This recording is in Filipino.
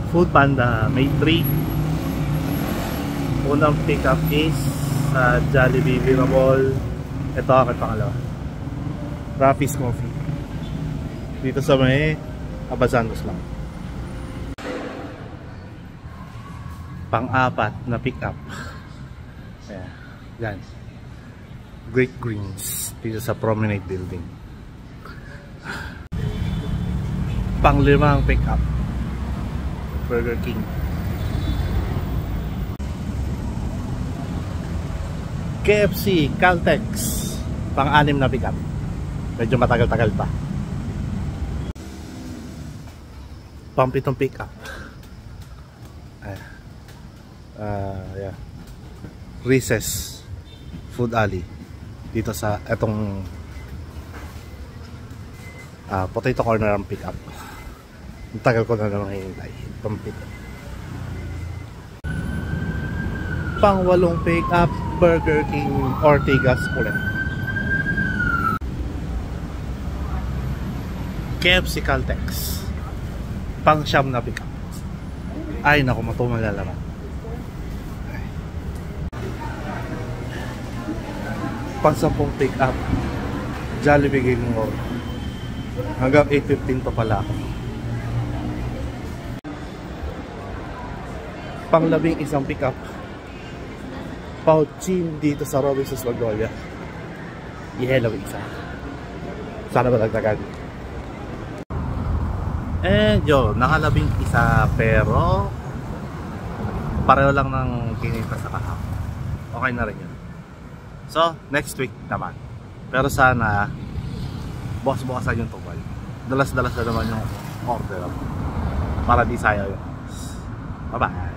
Food Panda may 3. Unang pick up is sa Jollibee Mall. Ito ang pangalawa, Raffy's Coffee, dito sa may Abazanos lang. Pang-apat na pick up, ayan, yan, Great Greens, dito sa Promenade Building. Pang-limang pick up, Burger King. KFC Caltex, pang-anim na pick up. Medyo matagal-tagal pa. Pang-pitong pick up, yeah, Recess Food Alley, dito sa etong potato corner ang pick up. Ang tagal ko na naman hinintay itong pick up. Pang-walong pick up, Burger King Ortigas ulit. KFC Caltex, pang-siyam na pick up. Ay naku, matumal na naman. Pang-sampung pick up, Jollibee King Mall. Hanggang 8:15 pa pala ako. Pang-labing isang pick up, Pouchin dito sa Robinsons Magnolia. Yellow isa. Sana malagdagan. And yun, nakalabing isa, pero pareho lang ng kinita sa kahapon. Okay na rin yun. So, next week naman. Pero sana bukas-bukasan yung tumal. Dalas-dalas na naman yung order para di sayang yun. Bye-bye.